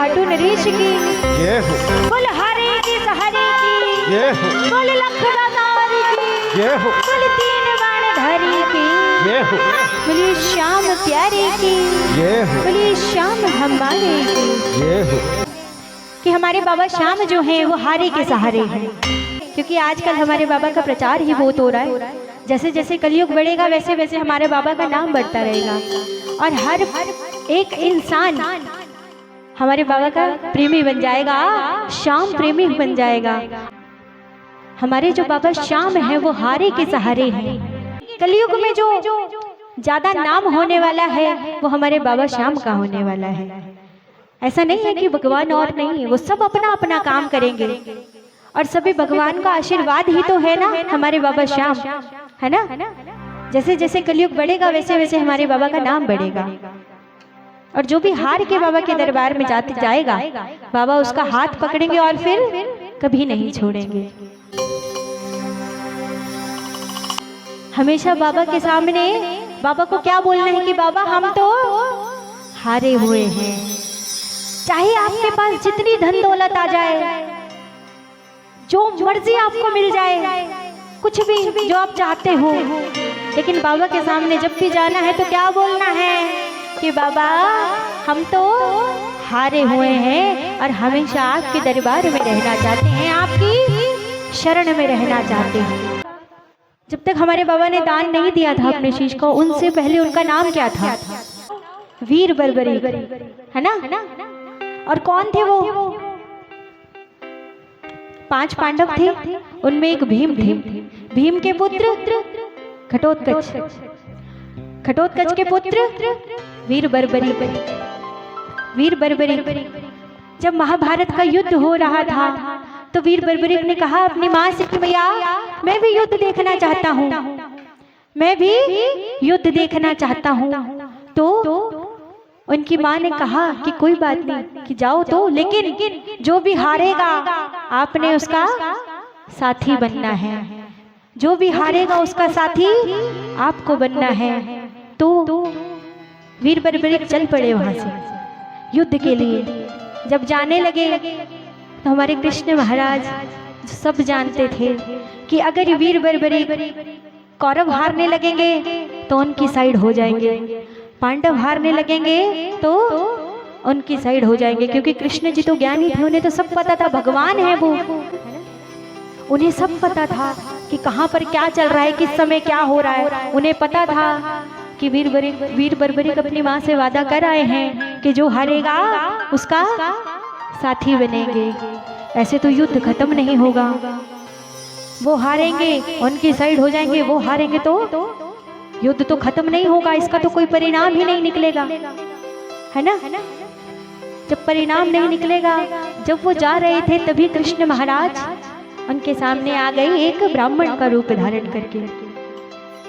खाटू नरेश की जय हो। बोल हरे की सहरे की जय हो। बोल लखनदार की जय हो। बोल तीन बाण धारी की जय हो। बोलिए श्याम प्यारे की जय हो। बोलिए श्याम हमारे की जय हो। कि हमारे बाबा श्याम जो हैं वो हारे के सहारे हैं, क्योंकि आजकल हमारे बाबा का प्रचार ही बहुत हो रहा है। जैसे जैसे कलयुग बढ़ेगा वैसे वैसे हमारे बाबा का नाम बढ़ता रहेगा और हर एक इंसान हमारे बाबा का प्रेमी बन जाएगा, श्याम प्रेमी बन जाएगा। हमारे जो बाबा श्याम है वो हारे के सहारे हैं। कलयुग में जो ज्यादा नाम होने वाला है वो हमारे बाबा श्याम का होने वाला है। ऐसा नहीं है कि भगवान और नहीं है, वो सब अपना अपना काम करेंगे और सभी भगवान का आशीर्वाद ही तो है ना हमारे बाबा श्याम, है ना। जैसे जैसे कलयुग बढ़ेगा वैसे वैसे हमारे बाबा का नाम बढ़ेगा और जो भी हार के बाबा के दरबार में जाएगा बाबा उसका हाथ पकड़ेंगे और फिर कभी नहीं छोड़ेंगे। हमेशा बाबा के सामने बाबा को क्या बोलना है कि बाबा हम तो हारे हुए हैं। चाहे आपके पास जितनी धन दौलत आ जाए, जो मर्जी आपको मिल जाए, कुछ भी जो आप चाहते हो, लेकिन बाबा के सामने जब भी जाना है तो क्या बोलना है कि बाबा हम तो हारे हुए हैं और हमेशा आपके दरबार में रहना चाहते हैं, आपकी शरण में रहना चाहते हैं। जब तक हमारे बाबा ने दान नहीं दिया था अपने शीश को, उनसे पहले उनका नाम क्या था? वीर बर्बरी, है ना। और कौन थे वो? 5 पांडव थे, उनमें एक भीम थे। भीम के पुत्र घटोत्कच, घटोत्कच के पुत्र वीर बर्बरी। वीर बर्बरी जब महाभारत का युद्ध हो रहा था तो वीर बर्बरी ने कहा अपनी माँ से कि भैया मैं भी युद्ध देखना चाहता हूँ, मैं भी युद्ध देखना चाहता हूँ। तो उनकी माँ ने कहा कि कोई बात नहीं कि जाओ तो, लेकिन जो भी हारेगा आपने उसका साथी बनना है, जो भी हारेगा उसका साथी आपको बनना है। तो वीर बर्बरी चल पड़े वहां से युद्ध के लिए। जब जाने लगे तो हमारे कृष्ण महाराज सब जानते थे कि अगर वीर बर्बरी कौरव हारने लगेंगे तो उनकी साइड हो जाएंगे, पांडव हारने लगेंगे तो उनकी साइड हो जाएंगे, क्योंकि कृष्ण जी तो ज्ञानी थे, उन्हें तो सब पता था, भगवान है वो, उन्हें सब पता था कि कहाँ पर क्या चल रहा है, किस समय क्या हो रहा है। उन्हें पता था कि वीर बर्बरी अपनी माँ से वादा कर आए हैं कि जो हारेगा उसका साथी बनेंगे। ऐसे तो युद्ध खत्म नहीं होगा, वो हारेंगे उनकी साइड हो जाएंगे, वो हारेंगे तो युद्ध तो खत्म नहीं होगा, इसका तो कोई परिणाम ही नहीं निकलेगा, है ना। जब परिणाम नहीं निकलेगा, जब वो जा रहे थे तभी कृष्ण महाराज उनके सामने आ गई, एक ब्राह्मण का रूप धारण करके,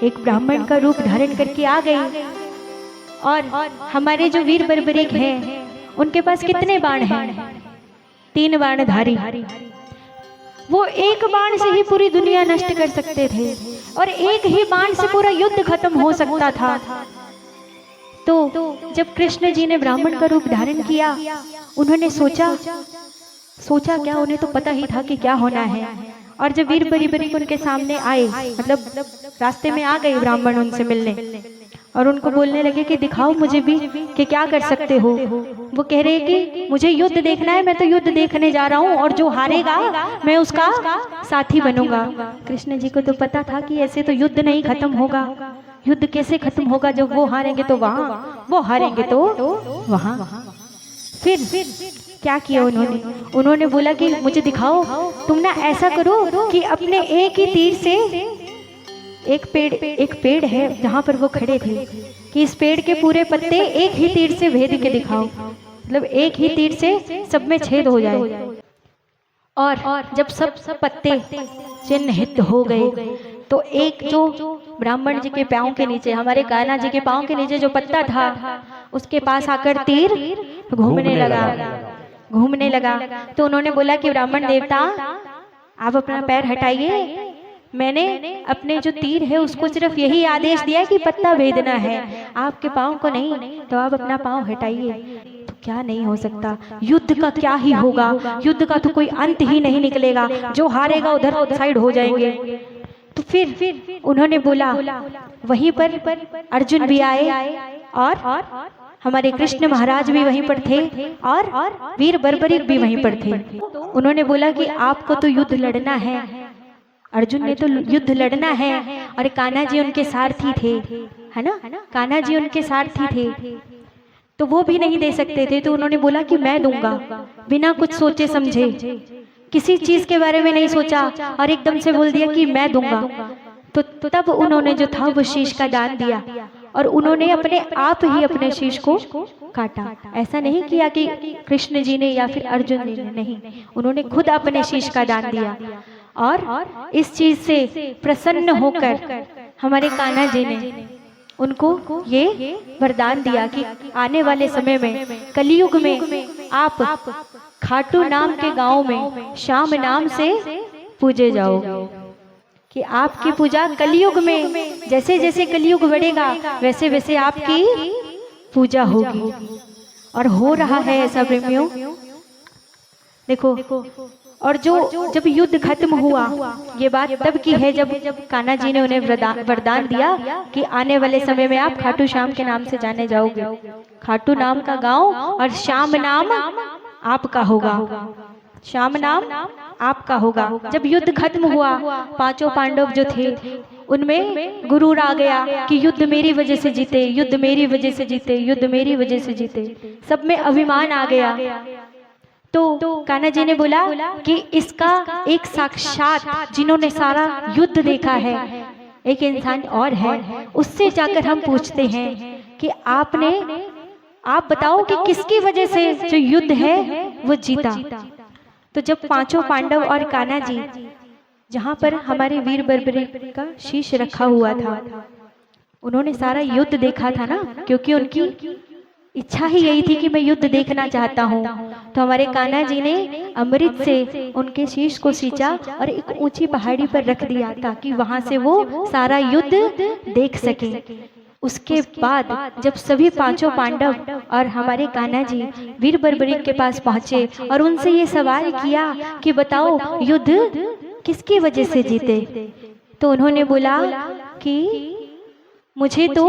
एक ब्राह्मण का रूप धारण करके आ गई। और हमारे जो वीर बर्बरी हैं उनके पास कितने बाण हैं? 3 बाणधारी। वो एक बाण से ही पूरी दुनिया नष्ट कर सकते थे और एक ही बाण से पूरा युद्ध खत्म हो सकता था। तो जब कृष्ण जी ने ब्राह्मण का रूप धारण किया, उन्होंने सोचा क्या, उन्हें तो पता ही था कि क्या होना है। और जब वीर बर्बरी उनके सामने आए, मतलब रास्ते में आ गए ब्राह्मण उनसे मिलने और उनको बोलने लगे कि दिखाओ मुझे भी कि क्या कर सकते हो। वो कह रहे कि मुझे युद्ध देखना है, मैं तो युद्ध देखने जा रहा हूँ और जो हारेगा मैं उसका साथी बनूंगा। कृष्ण जी को तो पता था कि ऐसे तो युद्ध नहीं खत्म होगा, युद्ध कैसे खत्म होगा, जब वो हारेंगे तो वहाँ, वो हारेंगे तो वहाँ। फिर क्या किया उन्होंने बोला कि मुझे दिखाओ, तुम ना ऐसा करो कि अपने एक ही तीर से, एक पेड़ है जहाँ पर वो खड़े थे, कि इस पेड़ के पूरे पत्ते एक ही तीर से भेद के दिखाओ, मतलब एक ही तीर से सब में छेद हो जाए। और जब सब पत्ते चिन्हित हो गए तो एक जो ब्राह्मण जी के पाँव के नीचे, हमारे कान्हा जी के पाँव के नीचे जो पत्ता था उसके पास आकर तीर घूमने लगा। तो उन्होंने बोला कि ब्राह्मण देवता आप अपना पैर हटाइए, मैंने अपने जो तीर है उसको सिर्फ यही आदेश दिया कि पत्ता भेदना है, आपके पाँव को नहीं, तो आप अपना पाँव हटाइए। तो क्या नहीं हो सकता, युद्ध का क्या ही होगा, युद्ध का तो कोई अंत ही नहीं निकलेगा, जो हारेगा उधर साइड हो जाएंगे। तो फिर उन्होंने बोला, वहीं पर अर्जुन भी आए और हमारे कृष्ण महाराज भी वहीं पर थे और वीर बर्बरीक भी वहीं पर थे। उन्होंने बोला कि आपको तो युद्ध लड़ना है, अर्जुन ने तो युद्ध लड़ना है, और कान्हा जी उनके सारथी थे, है ना, कान्हा जी उनके सारथी थे, तो वो भी नहीं दे सकते थे। तो उन्होंने बोला कि मैं दूंगा, बिना कुछ सोचे समझे, किसी चीज के बारे में नहीं सोचा और एकदम से बोल दिया कि मैं दूंगा। तो तब उन्होंने जो था वो शीश का दान दिया, और उन्होंने अपने आप ही अपने शीश को काटा। ऐसा नहीं किया कि कृष्ण जी ने या फिर अर्जुन जी ने, नहीं, उन्होंने खुद अपने शीश का दान दिया। और इस चीज से प्रसन्न होकर हमारे कान्हा जी ने उनको ये वरदान दिया कि आने वाले समय में, कलयुग में, आप खाटू नाम के गांव में श्याम नाम से पूजे जाओगे, कि आपकी पूजा कलयुग में, जैसे जैसे कलयुग बढ़ेगा वैसे वैसे आपकी पूजा होगी। और हो रहा है ऐसा प्रेमियों, देखो। और जब युद्ध खत्म हुआ, ये बात तब की है जब कान्हा जी ने उन्हें वरदान दिया कि आने वाले समय में आप खाटू श्याम के नाम से जाने जाओगे, खाटू नाम का गांव, और श्याम नाम आपका होगा, श्याम नाम आपका होगा। जब युद्ध खत्म हुआ, पांचों पांडव जो थे उनमें गुरूर आ गया कि युद्ध मेरी वजह से जीते, युद्ध मेरी वजह से जीते, युद्ध मेरी वजह से जीते, सब में अभिमान आ गया। तो कान्हा जी ने बोला कि इसका एक साक्षात, जिन्होंने सारा युद्ध देखा है, एक इंसान और है, उससे जाकर हम पूछते हैं कि आप बताओ कि किसकी वजह से जो युद्ध है वो जीता। तो जब पांचों पांडव और कान्हा जी, जहां पर हमारे वीर बर्बरीक का शीश रखा हुआ था, उन्होंने सारा युद्ध देखा था ना, क्योंकि उनकी इच्छा ही यही थी कि मैं युद्ध देखना चाहता हूँ। तो हमारे कान्हा जी ने अमृत से उनके शीश को सींचा और एक ऊंची पहाड़ी पर रख दिया ताकि वहां से वो सारा युद्ध देख सके। उसके बाद जब सभी पांचों पांडव और हमारे कान्हा जी वीर बर्बरीक के पास पहुंचे और उनसे ये सवाल किया कि बताओ युद्ध किसकी वजह से जीते, तो उन्होंने बोला कि मुझे तो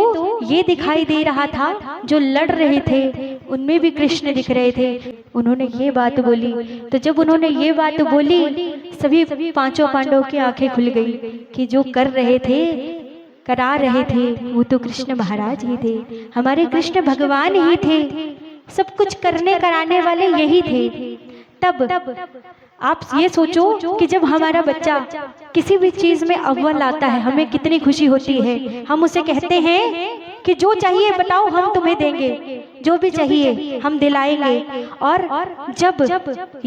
ये दिखाई दे रहा था, जो लड़ रहे थे उनमें भी कृष्ण दिख रहे थे। उन्होंने ये बात बोली। तो जब उन्होंने ये बात बोली, सभी पांचों पांडवों की आंखें खुल गई कि जो कर रहे थे, करा रहे थे, वो तो कृष्ण महाराज ही थे, हमारे कृष्ण भगवान ही थे, सब कुछ करने कराने वाले यही थे। तब आप ये सोचो कि जब हमारा बच्चा किसी भी चीज में अव्वल आता है, हमें कितनी खुशी होती है। हम उसे कहते हैं कि जो चाहिए बताओ, हम तुम्हें देंगे, जो भी चाहिए हम दिलाएंगे। और जब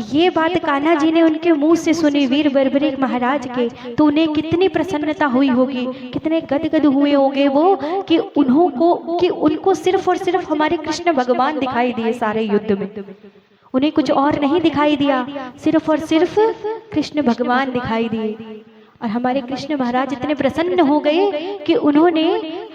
ये बात कान्हा जी ने उनके मुंह से सुनी वीर बर्बरीक महाराज के, तो उन्हें कितनी प्रसन्नता हुई होगी, कितने गदगद हुए होंगे वो कि उनको सिर्फ और सिर्फ हमारे कृष्ण भगवान दिखाई दिए सारे युद्ध में। उन्हें कुछ और नहीं दिखाई दिया, सिर्फ और सिर्फ कृष्ण भगवान दिखाई दिए। और हमारे कृष्ण महाराज इतने प्रसन्न हो गए कि उन्होंने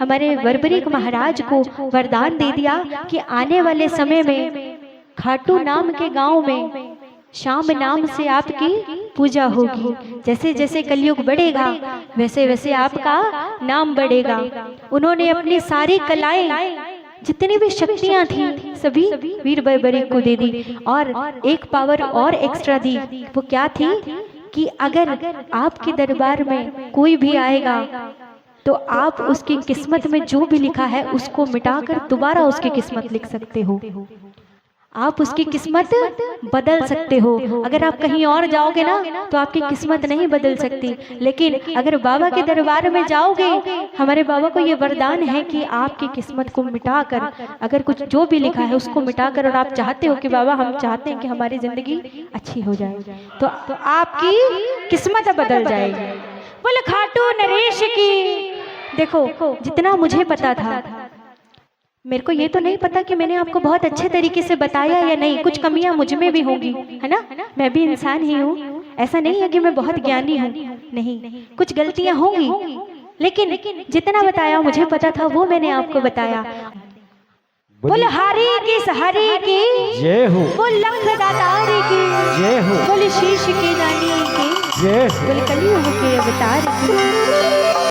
हमारे बर्बरीक महाराज को वरदान दे दिया कि आने वाले समय में खाटू नाम के गांव में श्याम नाम से आपकी पूजा होगी। जैसे जैसे कलयुग बढ़ेगा वैसे वैसे आपका नाम बढ़ेगा। उन्होंने अपनी सारी कलाएं, जितनी भी शक्तियां थी, सभी वीर बर्बरीक को दे दी। और एक पावर और एक्स्ट्रा दी, वो क्या थी कि अगर आपके दरबार में कोई भी आएगा तो आप उसकी किस्मत में जो भी लिखा है उसको मिटाकर दोबारा उसकी किस्मत लिख सकते हो। आप उसकी किस्मत बदल सकते हो। अगर आप कहीं और जाओगे ना तो आपकी किस्मत नहीं बदल सकती, लेकिन अगर बाबा के दरबार में जाओगे, हमारे बाबा को ये वरदान है कि आपकी किस्मत को मिटाकर, अगर कुछ जो भी लिखा है उसको मिटाकर, और आप चाहते हो कि बाबा हम चाहते हैं कि हमारी जिंदगी अच्छी हो जाए, तो आपकी किस्मत बदल जाएगी। बोले खाटू नरेश की। देखो, जितना मुझे पता था, मेरे को ये तो नहीं पता कि मैंने आपको बहुत अच्छे तरीके से बताया या नहीं, कुछ कमियां मुझ में भी होंगी, है ना, मैं भी इंसान ही हूँ। ऐसा नहीं है कि मैं बहुत ज्ञानी हूँ, नहीं, कुछ गलतियां होंगी, लेकिन जितना बताया मुझे पता था वो मैंने आपको बताया। बोल हरि की सहारे की जय हो, बोल लख दातार की जय हो, बोल शीश के दानी की जय हो। बोल कलयुग के अवतार की